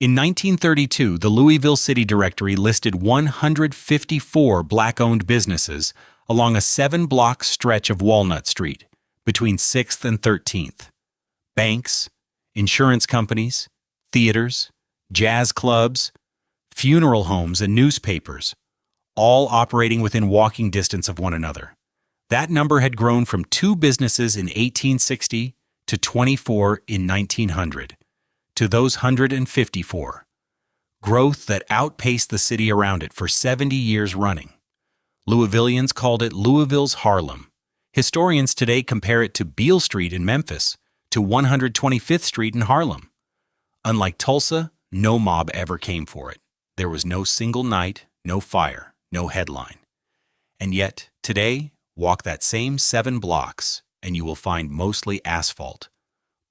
In 1932, the Louisville City Directory listed 154 black-owned businesses along a 7-block stretch of Walnut Street between 6th and 13th. Banks, insurance companies, theaters, jazz clubs, funeral homes, and newspapers, all operating within walking distance of one another. That number had grown from 2 businesses in 1860 to 24 in 1900, to those 154. Growth that outpaced the city around it for 70 years running. Louisvillians called it Louisville's Harlem. Historians today compare it to Beale Street in Memphis, to 125th Street in Harlem. Unlike Tulsa, no mob ever came for it. There was no single night, no fire, no headline. And yet, today, walk that same 7 blocks, and you will find mostly asphalt.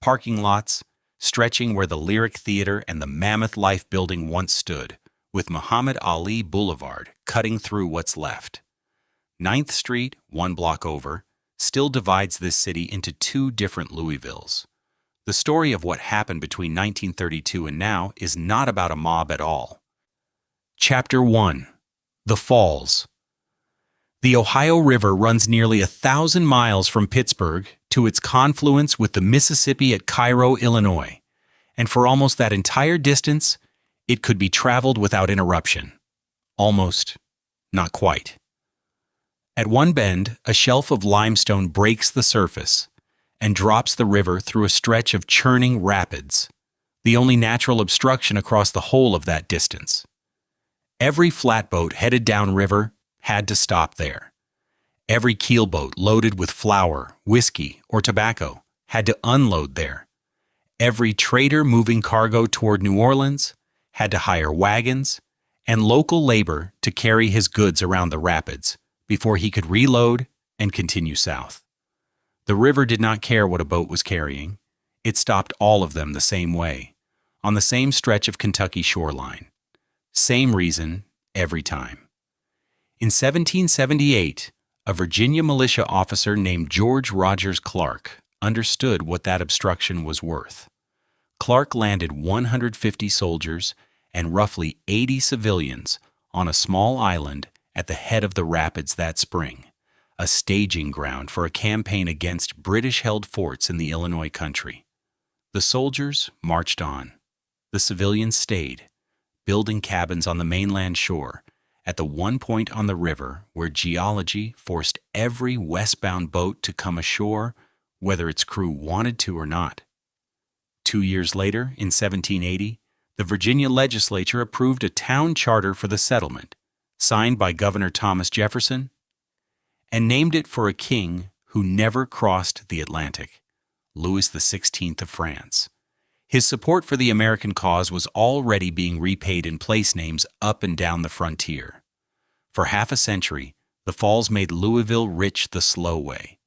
Parking lots, stretching where the Lyric Theater and the Mammoth Life building once stood, with Muhammad Ali Boulevard cutting through what's left. 9th Street, 1 block over, still divides this city into 2 different Louisvilles. The story of what happened between 1932 and now is not about a mob at all. Chapter 1. The Falls. The Ohio River runs nearly 1,000 miles from Pittsburgh to its confluence with the Mississippi at Cairo, Illinois, and for almost that entire distance, it could be traveled without interruption. Almost, not quite. At one bend, a shelf of limestone breaks the surface and drops the river through a stretch of churning rapids, the only natural obstruction across the whole of that distance. Every flatboat headed downriver had to stop there. Every keelboat loaded with flour, whiskey, or tobacco had to unload there. Every trader moving cargo toward New Orleans had to hire wagons and local labor to carry his goods around the rapids before he could reload and continue south. The river did not care what a boat was carrying. It stopped all of them the same way, on the same stretch of Kentucky shoreline. Same reason every time. In 1778, a Virginia militia officer named George Rogers Clark understood what that obstruction was worth. Clark landed 150 soldiers and roughly 80 civilians on a small island at the head of the rapids that spring, a staging ground for a campaign against British-held forts in the Illinois country. The soldiers marched on. The civilians stayed, building cabins on the mainland shore, at the one point on the river where geology forced every westbound boat to come ashore, whether its crew wanted to or not. 2 years later, in 1780, the Virginia legislature approved a town charter for the settlement, signed by Governor Thomas Jefferson, and named it for a king who never crossed the Atlantic, Louis XVI of France. His support for the American cause was already being repaid in place names up and down the frontier. For half a century, the falls made Louisville rich the slow way.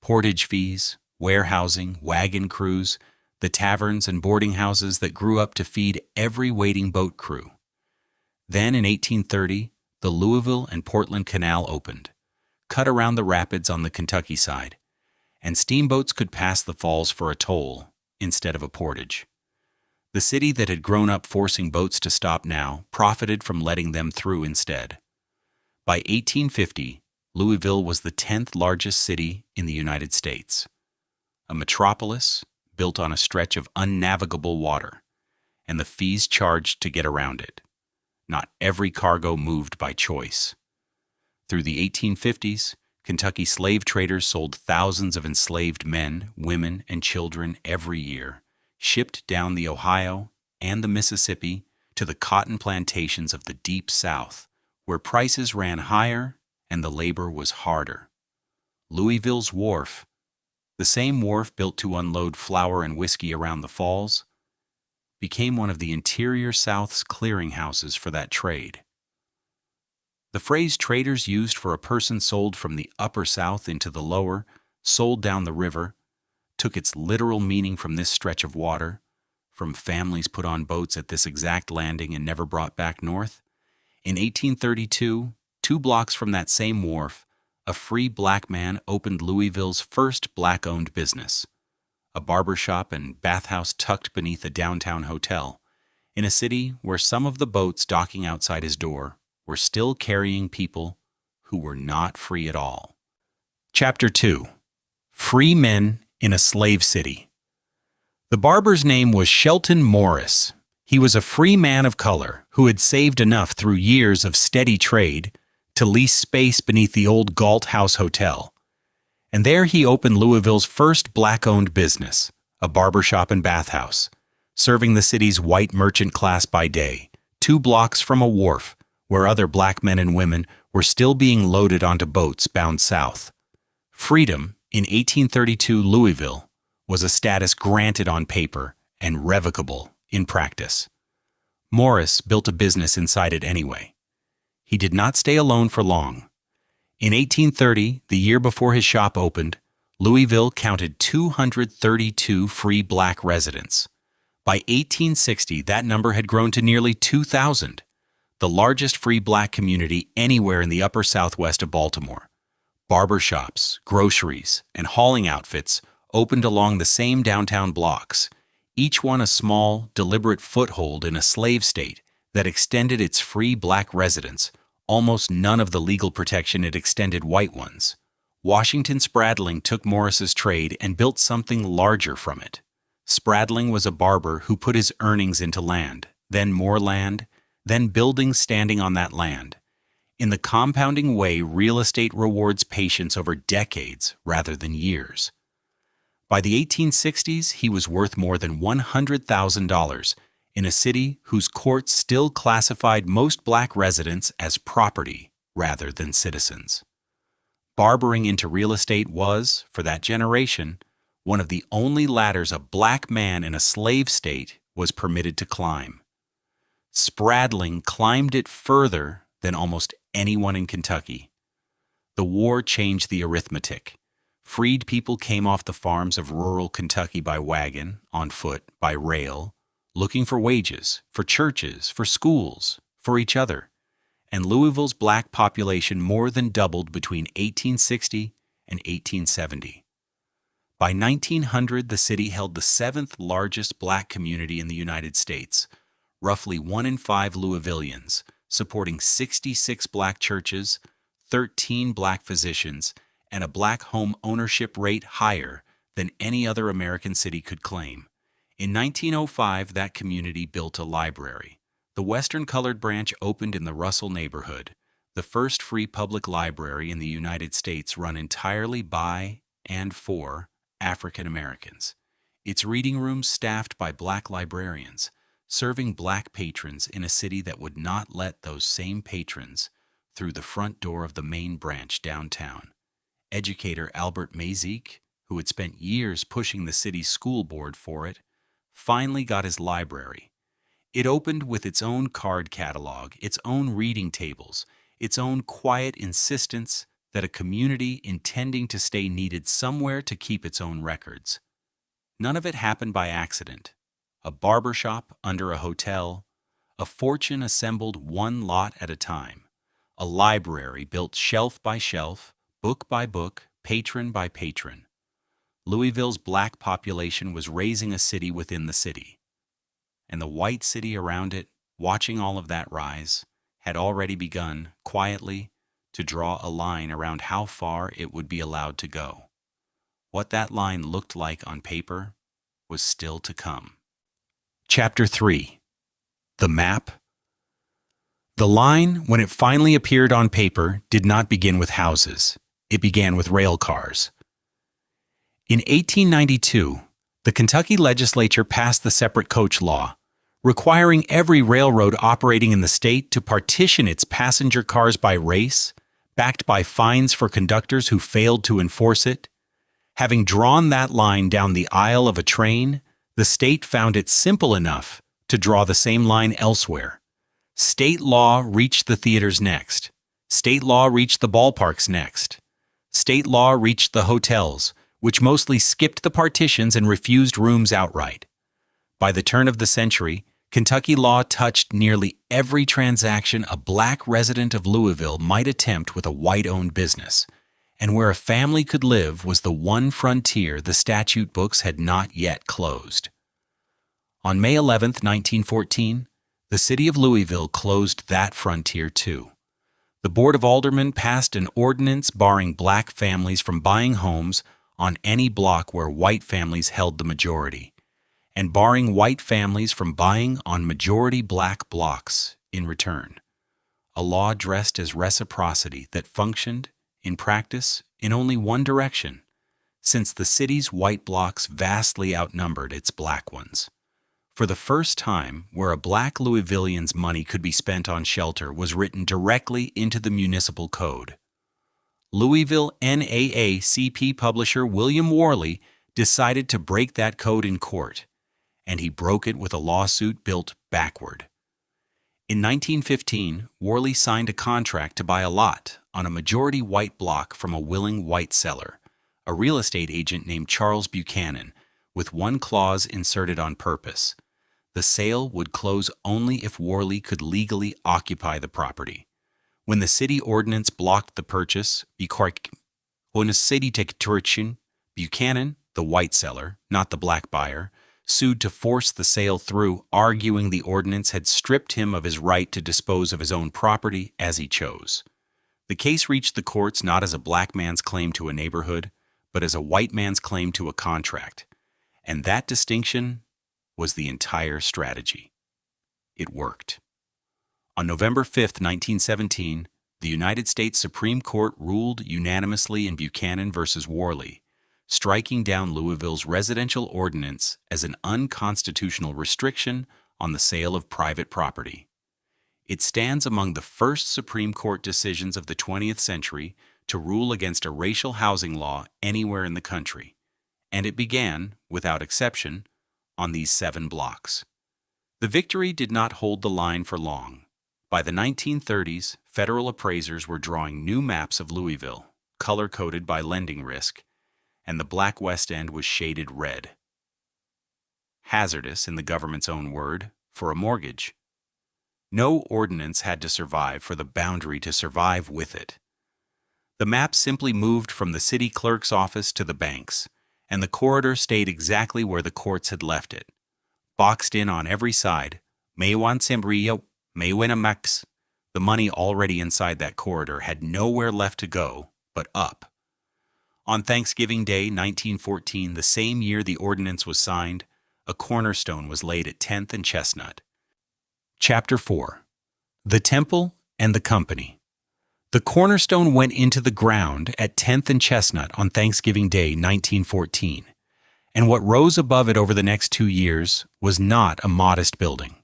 Portage fees, warehousing, wagon crews, the taverns and boarding houses that grew up to feed every waiting boat crew. Then in 1830, the Louisville and Portland Canal opened, cut around the rapids on the Kentucky side, and steamboats could pass the falls for a toll instead of a portage. The city that had grown up forcing boats to stop now profited from letting them through instead. By 1850, Louisville was the 10th largest city in the United States, a metropolis built on a stretch of unnavigable water, and the fees charged to get around it. Not every cargo moved by choice. Through the 1850s, Kentucky slave traders sold thousands of enslaved men, women, and children every year, shipped down the Ohio and the Mississippi to the cotton plantations of the Deep South, where prices ran higher and the labor was harder. Louisville's wharf, the same wharf built to unload flour and whiskey around the falls, became one of the interior South's clearinghouses for that trade. The phrase traders used for a person sold from the upper South into the lower, sold down the river, took its literal meaning from this stretch of water, from families put on boats at this exact landing and never brought back north. In 1832, 2 blocks from that same wharf, a free black man opened Louisville's first black-owned business, a barber shop and bathhouse tucked beneath a downtown hotel, in a city where some of the boats docking outside his door were still carrying people who were not free at all. Chapter 2. Free Men in a Slave City. The barber's name was Shelton Morris. He was a free man of color who had saved enough through years of steady trade to lease space beneath the old Galt House Hotel. And there he opened Louisville's first black-owned business, a barbershop and bathhouse, serving the city's white merchant class by day, 2 blocks from a wharf where other black men and women were still being loaded onto boats bound south. Freedom, in 1832 Louisville, was a status granted on paper and revocable in practice. Morris built a business inside it anyway. He did not stay alone for long. In 1830, the year before his shop opened, Louisville counted 232 free black residents. By 1860, that number had grown to nearly 2,000, the largest free black community anywhere in the upper southwest of Baltimore. Barbershops, groceries, and hauling outfits opened along the same downtown blocks, each one a small, deliberate foothold in a slave state that extended its free black residents almost none of the legal protection it extended white ones. Washington Spradling took Morris's trade and built something larger from it. Spradling was a barber who put his earnings into land, then more land, then buildings standing on that land. In the compounding way real estate rewards patience over decades rather than years. By the 1860s, he was worth more than $100,000 in a city whose courts still classified most black residents as property rather than citizens. Barbering into real estate was, for that generation, one of the only ladders a black man in a slave state was permitted to climb. Spradling climbed it further than almost anyone in Kentucky. The war changed the arithmetic. Freed people came off the farms of rural Kentucky by wagon, on foot, by rail, looking for wages, for churches, for schools, for each other. And Louisville's black population more than doubled between 1860 and 1870. By 1900, the city held the 7th largest black community in the United States, roughly 1 in 5 Louisvillians, supporting 66 black churches, 13 black physicians, and a black home ownership rate higher than any other American city could claim. In 1905, that community built a library. The Western Colored Branch opened in the Russell neighborhood, the first free public library in the United States run entirely by and for African Americans. Its reading rooms staffed by black librarians, serving black patrons in a city that would not let those same patrons through the front door of the main branch downtown. Educator Albert Mazik, who had spent years pushing the city's school board for it, finally got his library. It opened with its own card catalog, its own reading tables, its own quiet insistence that a community intending to stay needed somewhere to keep its own records. None of it happened by accident. A barbershop under a hotel, a fortune assembled one lot at a time, a library built shelf by shelf, book by book, patron by patron. Louisville's black population was raising a city within the city. And the white city around it, watching all of that rise, had already begun, quietly, to draw a line around how far it would be allowed to go. What that line looked like on paper was still to come. Chapter 3. The Map. The line, when it finally appeared on paper, did not begin with houses. It began with rail cars. In 1892, the Kentucky legislature passed the separate coach law, requiring every railroad operating in the state to partition its passenger cars by race, backed by fines for conductors who failed to enforce it. Having drawn that line down the aisle of a train, the state found it simple enough to draw the same line elsewhere. State law reached the theaters next. State law reached the ballparks next. State law reached the hotels, which mostly skipped the partitions and refused rooms outright. By the turn of the century, Kentucky law touched nearly every transaction a black resident of Louisville might attempt with a white-owned business, and where a family could live was the one frontier the statute books had not yet closed. On May 11, 1914, the city of Louisville closed that frontier too. The Board of Aldermen passed an ordinance barring black families from buying homes on any block where white families held the majority, and barring white families from buying on majority black blocks in return. A law dressed as reciprocity that functioned, in practice, in only one direction, since the city's white blocks vastly outnumbered its black ones. For the first time, where a black Louisvillian's money could be spent on shelter was written directly into the municipal code. Louisville NAACP publisher William Worley decided to break that code in court, and he broke it with a lawsuit built backward. In 1915, Worley signed a contract to buy a lot on a majority white block from a willing white seller, a real estate agent named Charles Buchanan, with one clause inserted on purpose. The sale would close only if Worley could legally occupy the property. When the city ordinance blocked the purchase, Buchanan, the white seller, not the black buyer, sued to force the sale through, arguing the ordinance had stripped him of his right to dispose of his own property as he chose. The case reached the courts not as a black man's claim to a neighborhood, but as a white man's claim to a contract. And that distinction was the entire strategy. It worked. On November 5, 1917, the United States Supreme Court ruled unanimously in Buchanan v. Worley, striking down Louisville's residential ordinance as an unconstitutional restriction on the sale of private property. It stands among the first Supreme Court decisions of the 20th century to rule against a racial housing law anywhere in the country, and it began, without exception, on these 7 blocks. The victory did not hold the line for long. By the 1930s, federal appraisers were drawing new maps of Louisville, color-coded by lending risk, and the Black West End was shaded red. Hazardous, in the government's own word, for a mortgage. No ordinance had to survive for the boundary to survive with it. The map simply moved from the city clerk's office to the banks, and the corridor stayed exactly where the courts had left it, boxed in on every side. Maywan Sembrillo, Maywina Max. The money already inside that corridor had nowhere left to go but up. On Thanksgiving Day, 1914, the same year the ordinance was signed, a cornerstone was laid at 10th and Chestnut. Chapter 4. The Temple and the Company. The cornerstone went into the ground at 10th and Chestnut on Thanksgiving Day, 1914, and what rose above it over the next 2 years was not a modest building.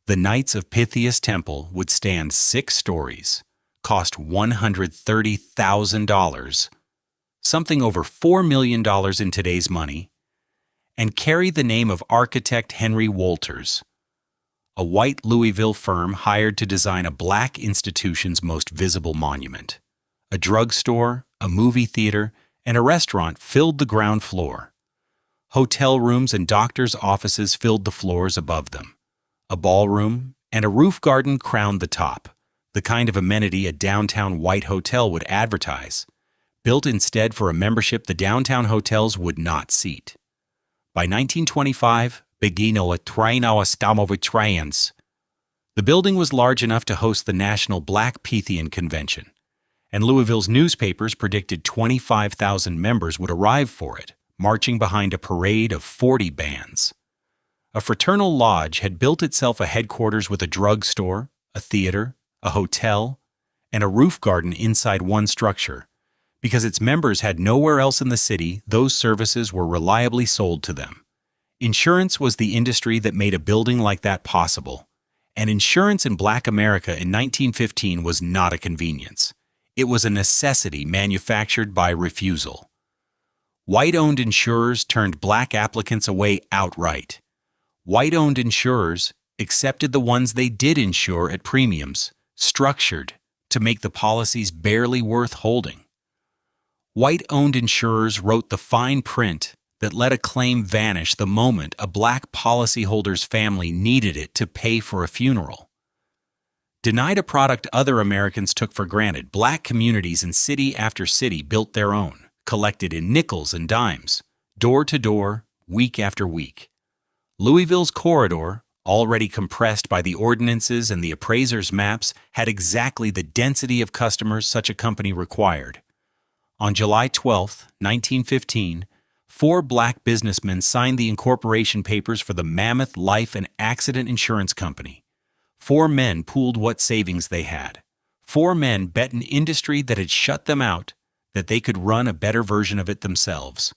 The Knights of Pythias Temple would stand 6 stories, cost $130,000, something over $4 million in today's money, and carry the name of architect Henry Wolters, a white Louisville firm hired to design a black institution's most visible monument. A drugstore, a movie theater, and a restaurant filled the ground floor. Hotel rooms and doctors' offices filled the floors above them. A ballroom and a roof garden crowned the top, the kind of amenity a downtown white hotel would advertise, built instead for a membership the downtown hotels would not seat. By 1925, the building was large enough to host the National Black Pythian Convention, and Louisville's newspapers predicted 25,000 members would arrive for it, marching behind a parade of 40 bands. A fraternal lodge had built itself a headquarters with a drugstore, a theater, a hotel, and a roof garden inside one structure. Because its members had nowhere else in the city, those services were reliably sold to them. Insurance was the industry that made a building like that possible, and insurance in Black America in 1915 was not a convenience. It was a necessity manufactured by refusal. White-owned insurers turned black applicants away outright. White-owned insurers accepted the ones they did insure at premiums, structured to make the policies barely worth holding. White-owned insurers wrote the fine print that let a claim vanish the moment a black policyholder's family needed it to pay for a funeral. Denied a product other Americans took for granted, black communities in city after city built their own, collected in nickels and dimes, door to door, week after week. Louisville's corridor, already compressed by the ordinances and the appraiser's maps, had exactly the density of customers such a company required. On July 12, 1915, 4 black businessmen signed the incorporation papers for the Mammoth Life and Accident Insurance Company. 4 men pooled what savings they had. 4 men bet an industry that had shut them out that they could run a better version of it themselves.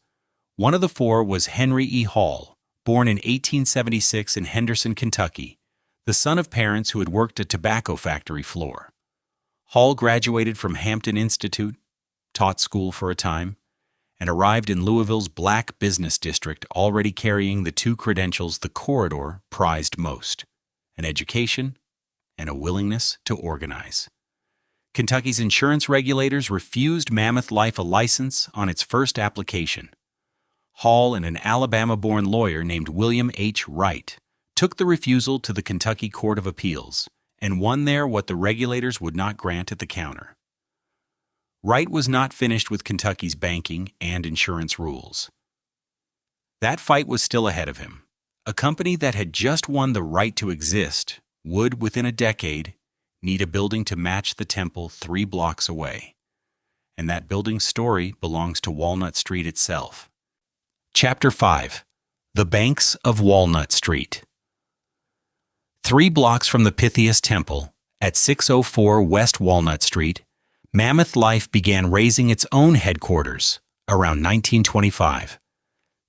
One of the 4 was Henry E. Hall, born in 1876 in Henderson, Kentucky, the son of parents who had worked a tobacco factory floor. Hall graduated from Hampton Institute, taught school for a time, and arrived in Louisville's black business district already carrying the 2 credentials the corridor prized most: an education and a willingness to organize. Kentucky's insurance regulators refused Mammoth Life a license on its first application. Hall and an Alabama-born lawyer named William H. Wright took the refusal to the Kentucky Court of Appeals and won there what the regulators would not grant at the counter. Wright was not finished with Kentucky's banking and insurance rules. That fight was still ahead of him. A company that had just won the right to exist would, within a decade, need a building to match the temple 3 blocks away. And that building's story belongs to Walnut Street itself. Chapter 5. The Banks of Walnut Street. 3 blocks from the Pythias Temple, at 604 West Walnut Street, Mammoth Life began raising its own headquarters around 1925.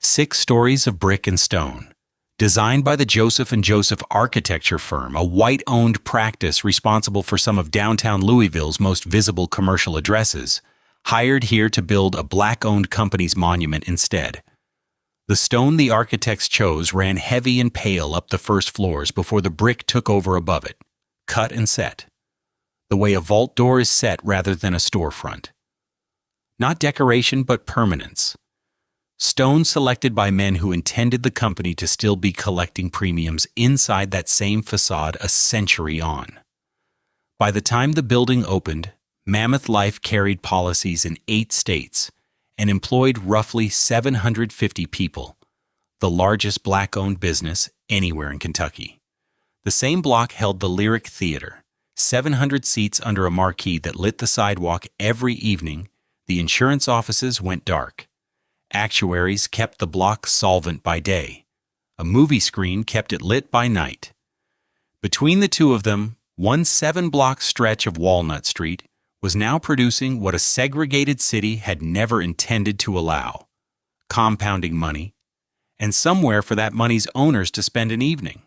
6 stories of brick and stone, designed by the Joseph & Joseph architecture firm, a white-owned practice responsible for some of downtown Louisville's most visible commercial addresses, hired here to build a black-owned company's monument instead. The stone the architects chose ran heavy and pale up the first floors before the brick took over above it, cut and set, the way a vault door is set rather than a storefront. Not decoration, but permanence. Stone selected by men who intended the company to still be collecting premiums inside that same facade a century on. By the time the building opened, Mammoth Life carried policies in 8 states and employed roughly 750 people, the largest black-owned business anywhere in Kentucky. The same block held the Lyric Theater, 700 seats under a marquee that lit the sidewalk every evening. The insurance offices went dark. Actuaries kept the block solvent by day. A movie screen kept it lit by night. Between the 2 of them, one 7-block stretch of Walnut Street was now producing what a segregated city had never intended to allow: compounding money, and somewhere for that money's owners to spend an evening.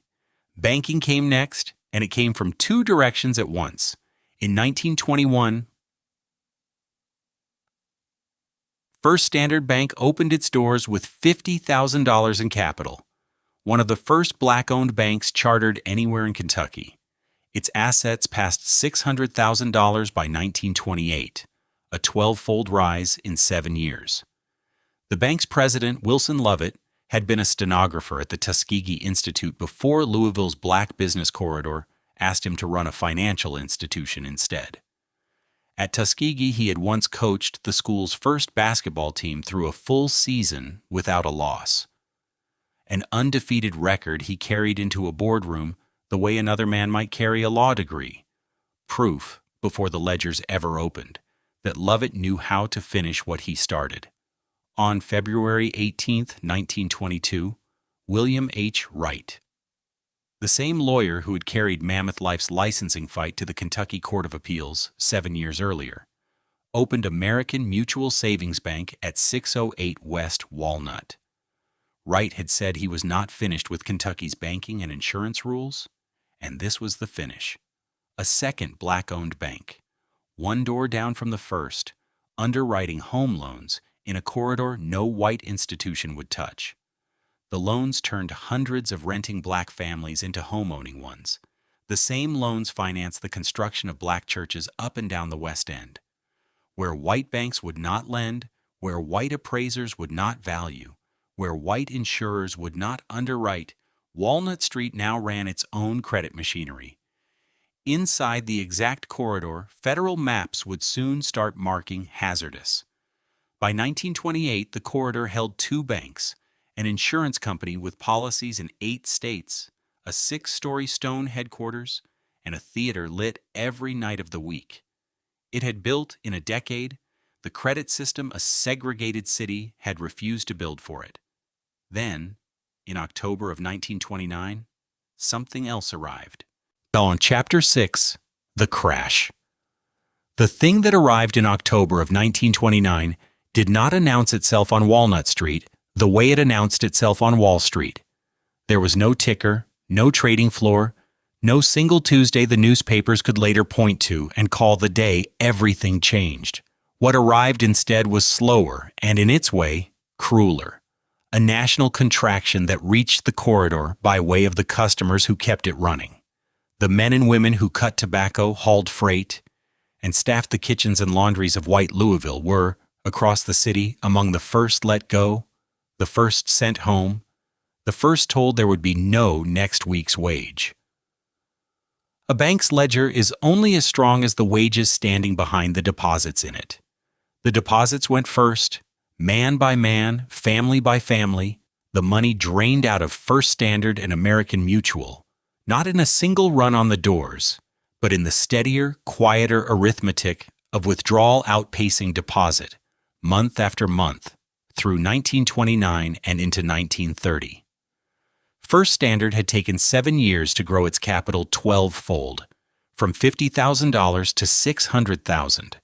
Banking came next, and it came from 2 directions at once. In 1921, First Standard Bank opened its doors with $50,000 in capital, one of the first black-owned banks chartered anywhere in Kentucky. Its assets passed $600,000 by 1928, a 12-fold rise in 7 years. The bank's president, Wilson Lovett, had been a stenographer at the Tuskegee Institute before Louisville's black business corridor asked him to run a financial institution instead. At Tuskegee, he had once coached the school's first basketball team through a full season without a loss. An undefeated record he carried into a boardroom the way another man might carry a law degree. Proof, before the ledgers ever opened, that Lovett knew how to finish what he started. On February 18, 1922, William H. Wright, the same lawyer who had carried Mammoth Life's licensing fight to the Kentucky Court of Appeals 7 years earlier, opened American Mutual Savings Bank at 608 West Walnut. Wright had said he was not finished with Kentucky's banking and insurance rules, and this was the finish. A second black-owned bank, 1 door down from the first, underwriting home loans in a corridor no white institution would touch. The loans turned hundreds of renting black families into homeowning ones. The same loans financed the construction of black churches up and down the West End. Where white banks would not lend, where white appraisers would not value, where white insurers would not underwrite, Walnut Street now ran its own credit machinery. Inside the exact corridor, federal maps would soon start marking hazardous. By 1928, the corridor held 2 banks, an insurance company with policies in 8 states, a 6-story stone headquarters, and a theater lit every night of the week. It had built in a decade the credit system a segregated city had refused to build for it. Then, in October of 1929, something else arrived. On Chapter 6, The Crash. The thing that arrived in October of 1929 did not announce itself on Walnut Street the way it announced itself on Wall Street. There was no ticker, no trading floor, no single Tuesday the newspapers could later point to and call the day everything changed. What arrived instead was slower and, in its way, crueler. A national contraction that reached the corridor by way of the customers who kept it running. The men and women who cut tobacco, hauled freight, and staffed the kitchens and laundries of white Louisville were, across the city, among the first let go, the first sent home, the first told there would be no next week's wage. A bank's ledger is only as strong as the wages standing behind the deposits in it. The deposits went first, man by man, family by family, the money drained out of First Standard and American Mutual, not in a single run on the doors, but in the steadier, quieter arithmetic of withdrawal outpacing deposit, month after month, through 1929 and into 1930. First Standard had taken 7 years to grow its capital 12-fold, from $50,000 to $600,000.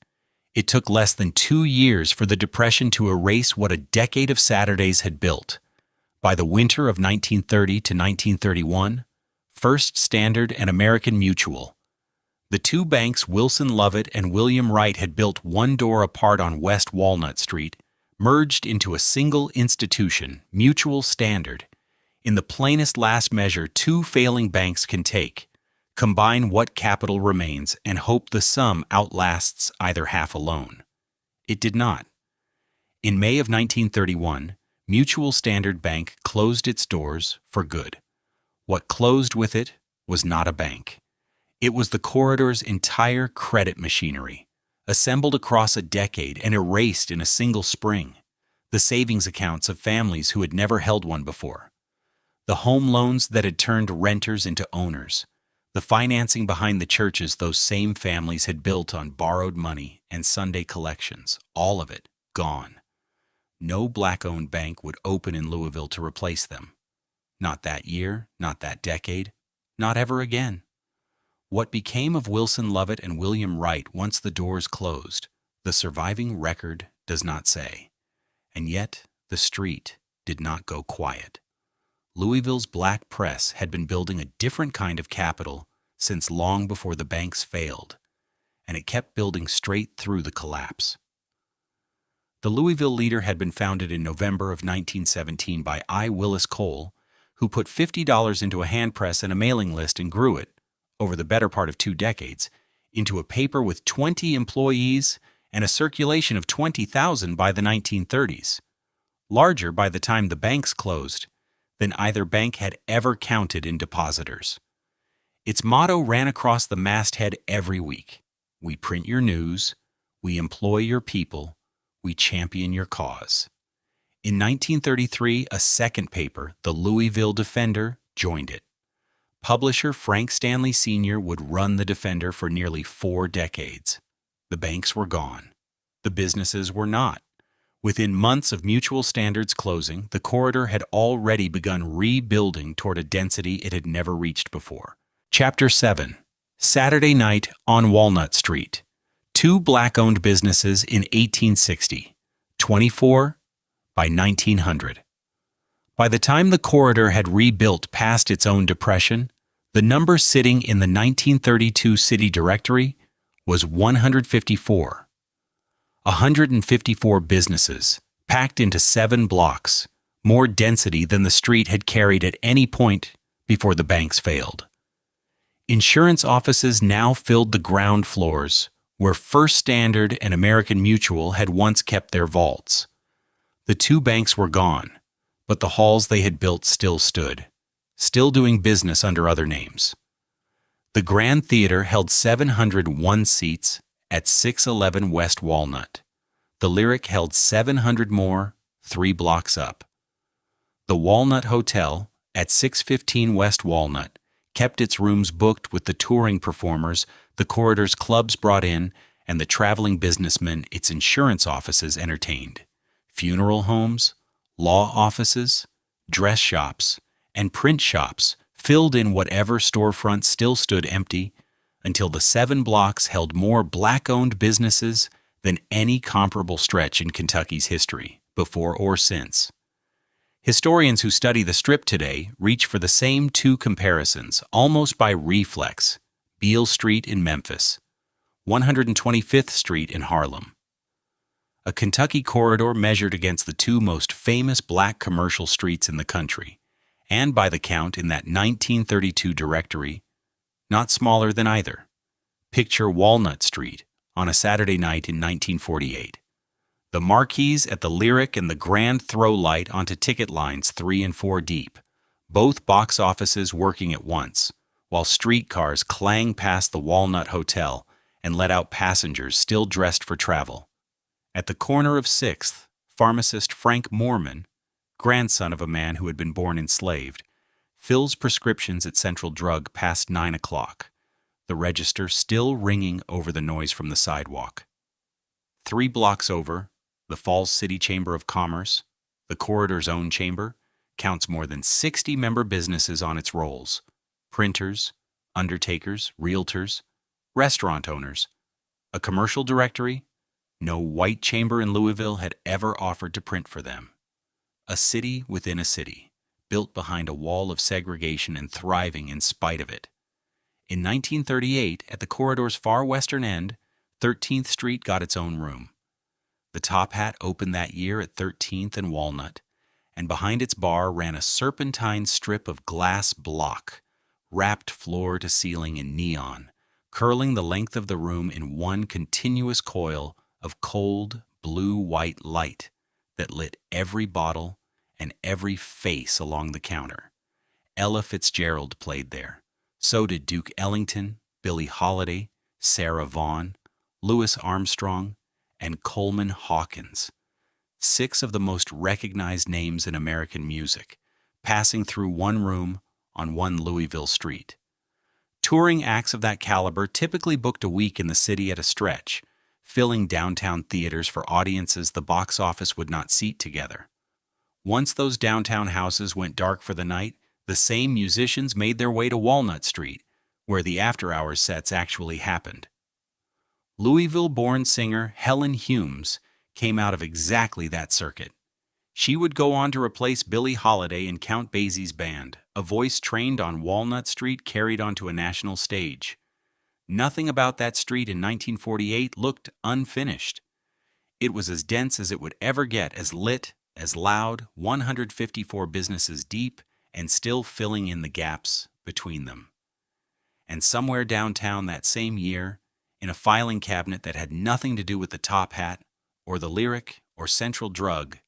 It took less than 2 years for the Depression to erase what a decade of Saturdays had built. By the winter of 1930 to 1931, First Standard and American Mutual, the two banks Wilson Lovett and William Wright had built one door apart on West Walnut Street, merged into a single institution, Mutual Standard. In the plainest last measure two failing banks can take, combine what capital remains, and hope the sum outlasts either half alone. It did not. In May of 1931, Mutual Standard Bank closed its doors for good. What closed with it was not a bank. It was the corridor's entire credit machinery, assembled across a decade and erased in a single spring. The savings accounts of families who had never held one before. The home loans that had turned renters into owners. The financing behind the churches those same families had built on borrowed money and Sunday collections, all of it gone. No black-owned bank would open in Louisville to replace them. Not that year, not that decade, not ever again. What became of Wilson Lovett and William Wright once the doors closed, the surviving record does not say. And yet, the street did not go quiet. Louisville's black press had been building a different kind of capital since long before the banks failed, and it kept building straight through the collapse. The Louisville Leader had been founded in November of 1917 by I. Willis Cole, who put $50 into a hand press and a mailing list and grew it, over the better part of 2 decades, into a paper with 20 employees and a circulation of 20,000 by the 1930s, larger by the time the banks closed than either bank had ever counted in depositors. Its motto ran across the masthead every week: we print your news, we employ your people, we champion your cause. In 1933, a second paper, the Louisville Defender, joined it. Publisher Frank Stanley Sr. would run the Defender for nearly 4 decades. The banks were gone. The businesses were not. Within months of Mutual Standard's closing, the corridor had already begun rebuilding toward a density it had never reached before. Chapter 7. Saturday Night on Walnut Street. 2 black-owned businesses in 1860. 24 by 1900. By the time the corridor had rebuilt past its own depression, the number sitting in the 1932 city directory was 154. 154 businesses, packed into 7 blocks, more density than the street had carried at any point before the banks failed. Insurance offices now filled the ground floors, where First Standard and American Mutual had once kept their vaults. The 2 banks were gone, but the halls they had built still stood, still doing business under other names. The Grand Theater held 701 seats at 611 West Walnut. The Lyric held 700 more, 3 blocks up. The Walnut Hotel at 615 West Walnut kept its rooms booked with the touring performers the corridor's clubs brought in and the traveling businessmen its insurance offices entertained. Funeral homes, law offices, dress shops, and print shops filled in whatever storefront still stood empty until the 7 blocks held more black-owned businesses than any comparable stretch in Kentucky's history, before or since. Historians who study the Strip today reach for the same 2 comparisons, almost by reflex: Beale Street in Memphis, 125th Street in Harlem. A Kentucky corridor measured against the 2 most famous black commercial streets in the country, and by the count in that 1932 directory, not smaller than either. Picture Walnut Street on a Saturday night in 1948. The marquees at the Lyric and the grand throw light onto ticket lines 3 and 4 deep, both box offices working at once, while streetcars clang past the Walnut Hotel and let out passengers still dressed for travel. At the corner of 6th, pharmacist Frank Moorman, grandson of a man who had been born enslaved, fills prescriptions at Central Drug past 9 o'clock, the register still ringing over the noise from the sidewalk. 3 blocks over, the Falls City Chamber of Commerce, the corridor's own chamber, counts more than 60 member businesses on its rolls: printers, undertakers, realtors, restaurant owners, a commercial directory. No white chamber in Louisville had ever offered to print for them. A city within a city, built behind a wall of segregation and thriving in spite of it. In 1938, at the corridor's far western end, 13th Street got its own room. The Top Hat opened that year at 13th and Walnut, and behind its bar ran a serpentine strip of glass block, wrapped floor to ceiling in neon, curling the length of the room in one continuous coil of cold, blue-white light that lit every bottle and every face along the counter. Ella Fitzgerald played there. So did Duke Ellington, Billie Holiday, Sarah Vaughan, Louis Armstrong, and Coleman Hawkins. 6 of the most recognized names in American music, passing through one room on one Louisville street. Touring acts of that caliber typically booked a week in the city at a stretch, filling downtown theaters for audiences the box office would not seat together. Once those downtown houses went dark for the night, the same musicians made their way to Walnut Street, where the after-hours sets actually happened. Louisville-born singer Helen Humes came out of exactly that circuit. She would go on to replace Billie Holiday in Count Basie's band, a voice trained on Walnut Street carried onto a national stage. Nothing about that street in 1948 looked unfinished. It was as dense as it would ever get, as lit, as loud, 154 businesses deep, and still filling in the gaps between them. And somewhere downtown that same year, in a filing cabinet that had nothing to do with the Top Hat, or the Lyric, or Central Drug,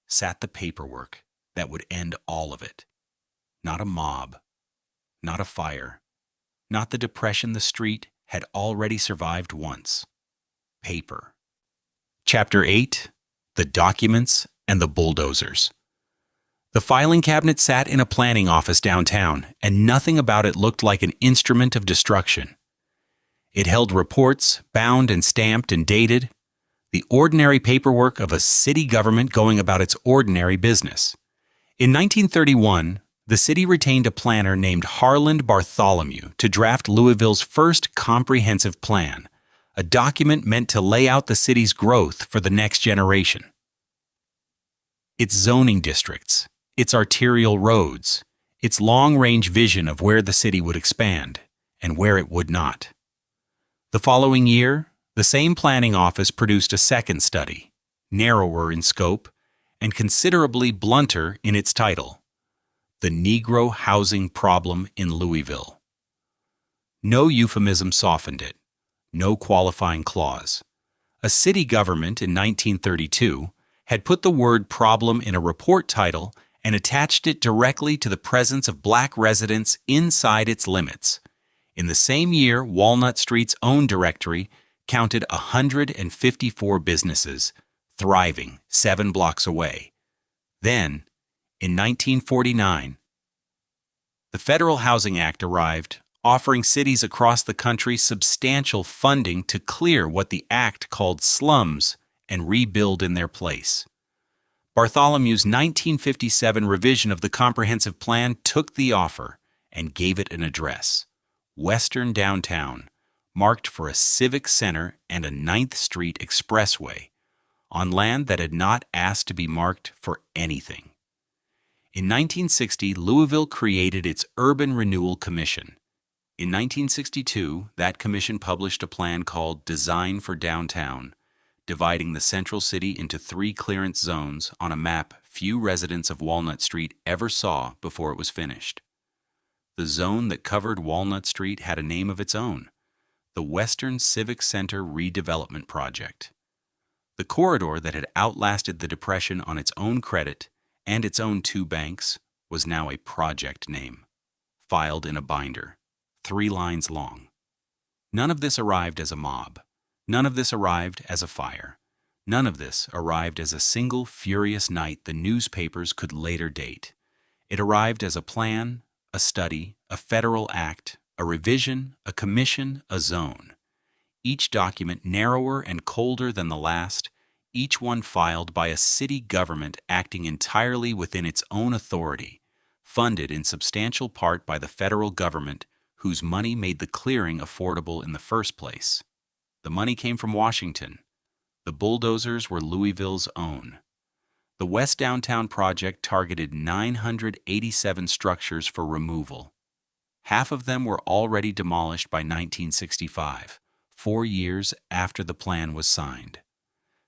sat the paperwork that would end all of it. Not a mob, not a fire, not the depression the street had already survived once. Paper. Chapter 8: The Documents and the Bulldozers. The filing cabinet sat in a planning office downtown, and nothing about it looked like an instrument of destruction. It held reports, bound and stamped and dated, the ordinary paperwork of a city government going about its ordinary business. In 1931, the city retained a planner named Harland Bartholomew to draft Louisville's first comprehensive plan, a document meant to lay out the city's growth for the next generation. Its zoning districts, its arterial roads, its long-range vision of where the city would expand and where it would not. The following year, the same planning office produced a second study, narrower in scope and considerably blunter in its title: The Negro Housing Problem in Louisville. No euphemism softened it, no qualifying clause. A city government in 1932 had put the word problem in a report title and attached it directly to the presence of black residents inside its limits. In the same year, Walnut Street's own directory counted 154 businesses, thriving 7 blocks away. Then, In 1949, the Federal Housing Act arrived, offering cities across the country substantial funding to clear what the act called slums and rebuild in their place. Bartholomew's 1957 revision of the Comprehensive Plan took the offer and gave it an address: Western Downtown, marked for a civic center and a 9th Street expressway, on land that had not asked to be marked for anything. In 1960, Louisville created its Urban Renewal Commission. In 1962, that commission published a plan called Design for Downtown, dividing the central city into 3 clearance zones on a map few residents of Walnut Street ever saw before it was finished. The zone that covered Walnut Street had a name of its own: the Western Civic Center Redevelopment Project. The corridor that had outlasted the Depression on its own credit and its own 2 banks was now a project name, filed in a binder, 3 lines long. None of this arrived as a mob. None of this arrived as a fire. None of this arrived as a single furious night the newspapers could later date. It arrived as a plan, a study, a federal act, a revision, a commission, a zone. Each document narrower and colder than the last, each one filed by a city government acting entirely within its own authority, funded in substantial part by the federal government, whose money made the clearing affordable in the first place. The money came from Washington. The bulldozers were Louisville's own. The West Downtown project targeted 987 structures for removal. Half of them were already demolished by 1965, 4 years after the plan was signed.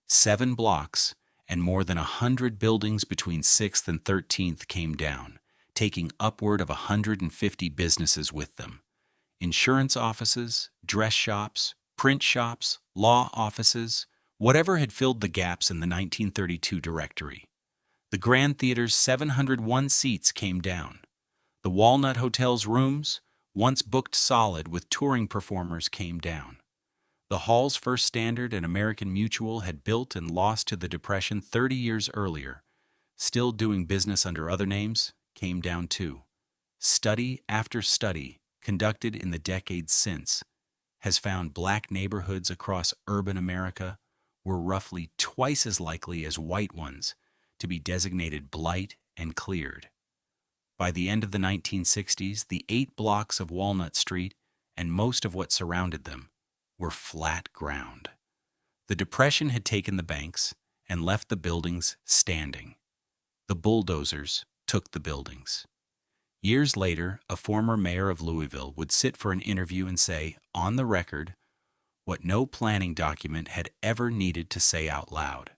7 blocks and more than 100 buildings between 6th and 13th came down, taking upward of 150 businesses with them. Insurance offices, dress shops, print shops, law offices, whatever had filled the gaps in the 1932 directory. The Grand Theater's 701 seats came down. The Walnut Hotel's rooms, once booked solid with touring performers, came down. The Hall's First Standard and American Mutual had built and lost to the Depression 30 years earlier, still doing business under other names, came down too. Study after study, conducted in the decades since, has found black neighborhoods across urban America were roughly twice as likely as white ones to be designated blight and cleared. By the end of the 1960s, the 8 blocks of Walnut Street and most of what surrounded them were flat ground. The Depression had taken the banks and left the buildings standing. The bulldozers took the buildings. Years later, a former mayor of Louisville would sit for an interview and say, on the record, what no planning document had ever needed to say out loud.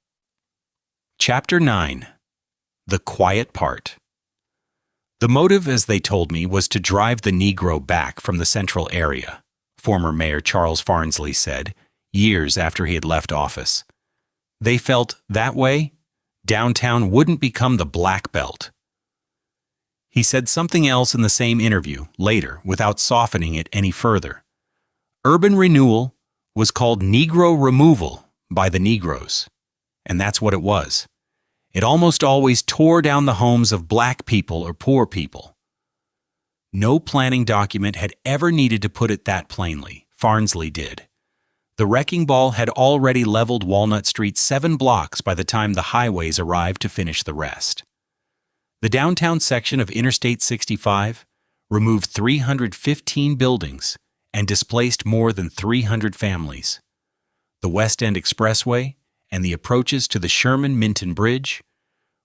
Chapter 9. The Quiet Part. The motive, as they told me, was to drive the Negro back from the central area, former Mayor Charles Farnsley said, years after he had left office. They felt that way, downtown wouldn't become the Black Belt. He said something else in the same interview, later, without softening it any further. Urban renewal was called Negro removal by the Negroes, and that's what it was. It almost always tore down the homes of black people or poor people. No planning document had ever needed to put it that plainly. Farnsley did. The wrecking ball had already leveled Walnut Street 7 blocks by the time the highways arrived to finish the rest. The downtown section of Interstate 65 removed 315 buildings and displaced more than 300 families. The West End Expressway and the approaches to the Sherman-Minton Bridge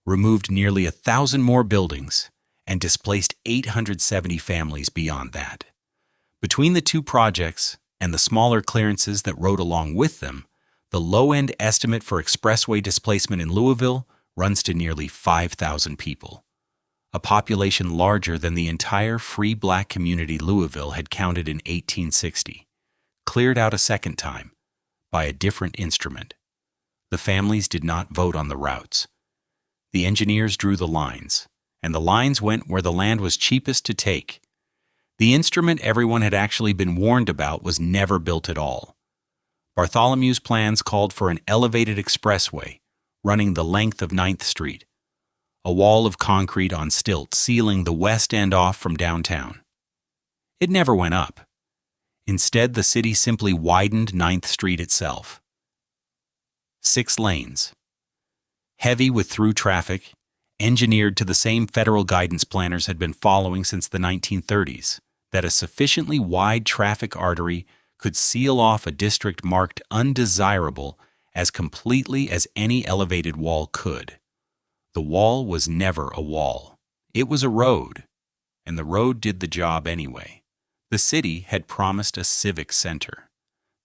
removed nearly 1,000 more buildings and displaced 870 families beyond that. Between the 2 projects and the smaller clearances that rode along with them, the low-end estimate for expressway displacement in Louisville runs to nearly 5,000 people, a population larger than the entire free black community Louisville had counted in 1860, cleared out a second time by a different instrument. The families did not vote on the routes. The engineers drew the lines, and the lines went where the land was cheapest to take. The instrument everyone had actually been warned about was never built at all. Bartholomew's plans called for an elevated expressway running the length of 9th Street. a wall of concrete on stilts sealing the West End off from downtown. It never went up. Instead, the city simply widened 9th Street itself. 6 lanes. Heavy with through traffic, engineered to the same federal guidance planners had been following since the 1930s, that a sufficiently wide traffic artery could seal off a district marked undesirable as completely as any elevated wall could. The wall was never a wall. It was a road, and the road did the job anyway. The city had promised a civic center.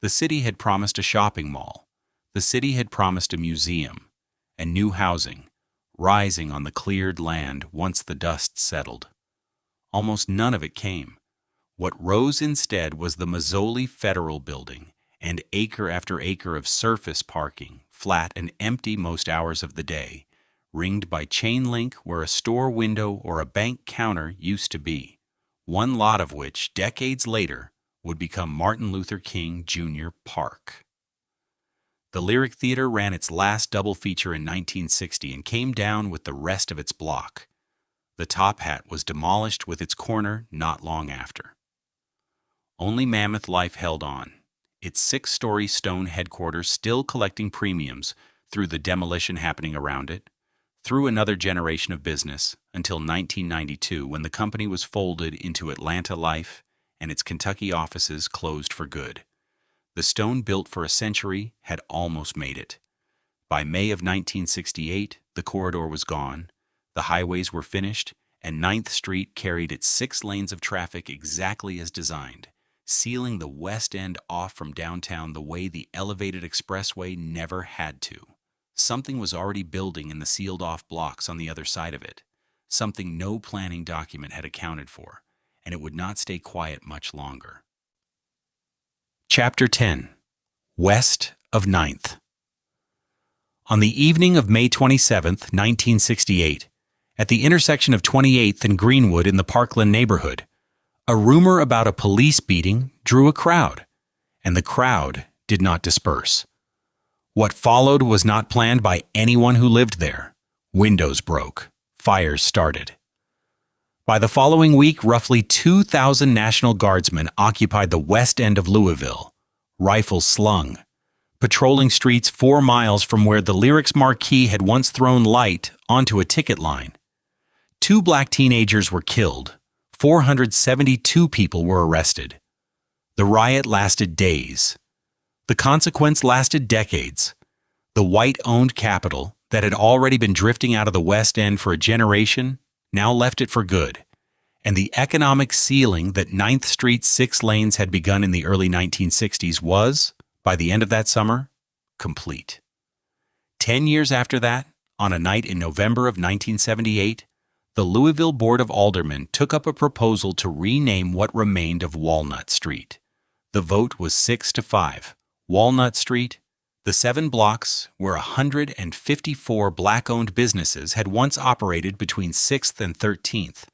The city had promised a shopping mall. The city had promised a museum and new housing, rising on the cleared land once the dust settled. Almost none of it came. What rose instead was the Mazzoli Federal Building and acre after acre of surface parking, flat and empty most hours of the day, ringed by chain link where a store window or a bank counter used to be, one lot of which, decades later, would become Martin Luther King Jr. Park. The Lyric Theater ran its last double feature in 1960 and came down with the rest of its block. The Top Hat was demolished with its corner not long after. Only Mammoth Life held on, its 6-story stone headquarters still collecting premiums through the demolition happening around it, through another generation of business until 1992 when the company was folded into Atlanta Life and its Kentucky offices closed for good. The stone built for a century had almost made it. By May of 1968, the corridor was gone, the highways were finished, and 9th Street carried its 6 lanes of traffic exactly as designed, sealing the West End off from downtown the way the elevated expressway never had to. Something was already building in the sealed-off blocks on the other side of it, something no planning document had accounted for, and it would not stay quiet much longer. Chapter 10. West of 9th. On the evening of May 27, 1968, at the intersection of 28th and Greenwood in the Parkland neighborhood, a rumor about a police beating drew a crowd, and the crowd did not disperse. What followed was not planned by anyone who lived there. Windows broke. Fires started. By the following week, roughly 2,000 National Guardsmen occupied the west end of Louisville, rifles slung, patrolling streets 4 miles from where the Lyrics marquee had once thrown light onto a ticket line. 2 black teenagers were killed. 472 people were arrested. The riot lasted days. The consequence lasted decades. The white-owned capital that had already been drifting out of the West End for a generation now left it for good, and the economic ceiling that 9th Street's 6 lanes had begun in the early 1960s was, by the end of that summer, complete. 10 years after that, on a night in November of 1978, the Louisville Board of Aldermen took up a proposal to rename what remained of Walnut Street. The vote was 6-5. Walnut Street, the 7 blocks where 154 black-owned businesses had once operated between 6th and 13th,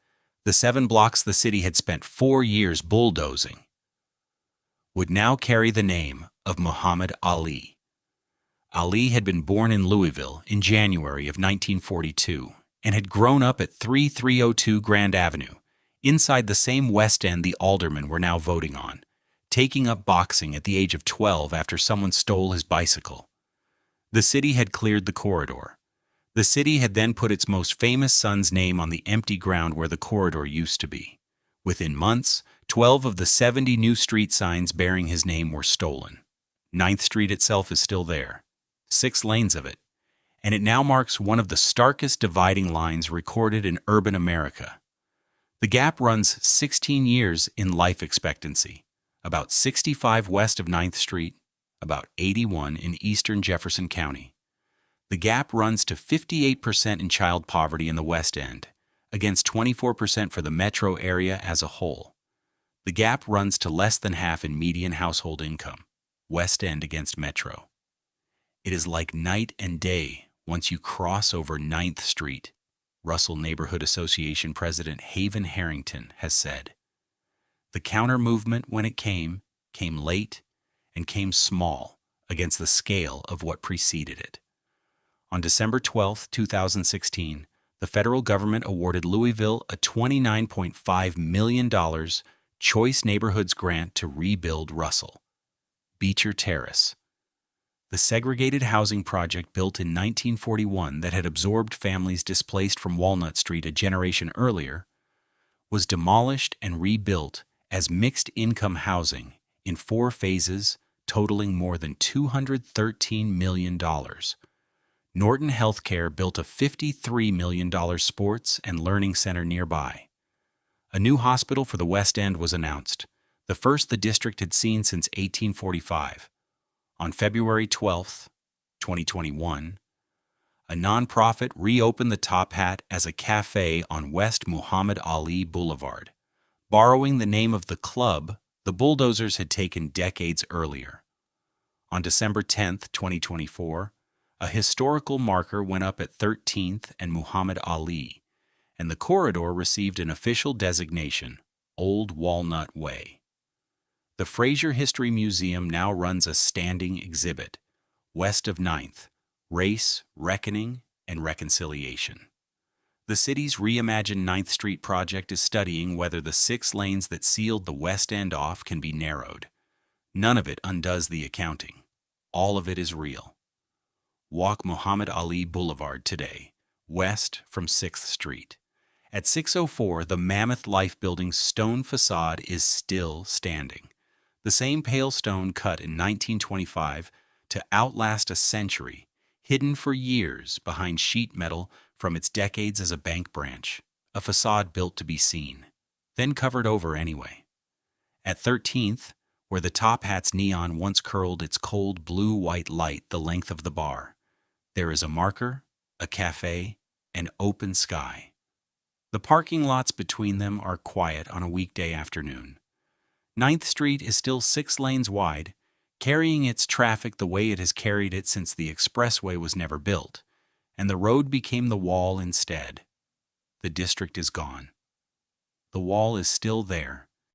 the 7 blocks the city had spent 4 years bulldozing, would now carry the name of Muhammad Ali. Ali had been born in Louisville in January of 1942 and had grown up at 3302 Grand Avenue, inside the same West End the aldermen were now voting on, taking up boxing at the age of 12 after someone stole his bicycle. The city had cleared the corridor. The city had then put its most famous son's name on the empty ground where the corridor used to be. Within months, 12 of the 70 new street signs bearing his name were stolen. 9th Street itself is still there, 6 lanes of it, and it now marks one of the starkest dividing lines recorded in urban America. The gap runs 16 years in life expectancy, about 65 west of 9th Street, about 81 in eastern Jefferson County. The gap runs to 58% in child poverty in the West End, against 24% for the metro area as a whole. The gap runs to less than half in median household income, West End against metro. It is like night and day once you cross over 9th Street, Russell Neighborhood Association President Haven Harrington has said. The counter-movement, when it came late and came small against the scale of what preceded it. On December 12, 2016, the federal government awarded Louisville a $29.5 million Choice Neighborhoods grant to rebuild Russell. Beecher Terrace. The segregated housing project built in 1941 that had absorbed families displaced from Walnut Street a generation earlier was demolished and rebuilt as mixed-income housing in 4 phases totaling more than $213 million. Norton Healthcare built a $53 million sports and learning center nearby. A new hospital for the West End was announced, the first the district had seen since 1845. On February 12, 2021, a nonprofit reopened the Top Hat as a cafe on West Muhammad Ali Boulevard, borrowing the name of the club the Bulldozers had taken decades earlier. On December 10, 2024, a historical marker went up at 13th and Muhammad Ali, and the corridor received an official designation, Old Walnut Way. The Fraser History Museum now runs a standing exhibit, West of 9th, Race, Reckoning, and Reconciliation. The city's reimagined 9th Street project is studying whether the 6 lanes that sealed the West End off can be narrowed. None of it undoes the accounting. All of it is real. Walk Muhammad Ali Boulevard today, west from 6th Street. At 604, the Mammoth Life Building's stone facade is still standing. The same pale stone cut in 1925 to outlast a century, hidden for years behind sheet metal from its decades as a bank branch, a facade built to be seen, then covered over anyway. At 13th, where the Top Hat's neon once curled its cold blue-white light the length of the bar, there is a marker, a cafe, and open sky. The parking lots between them are quiet on a weekday afternoon. 9th Street is still 6 lanes wide, carrying its traffic the way it has carried it since the expressway was never built, and the road became the wall instead. The district is gone. The wall is still there,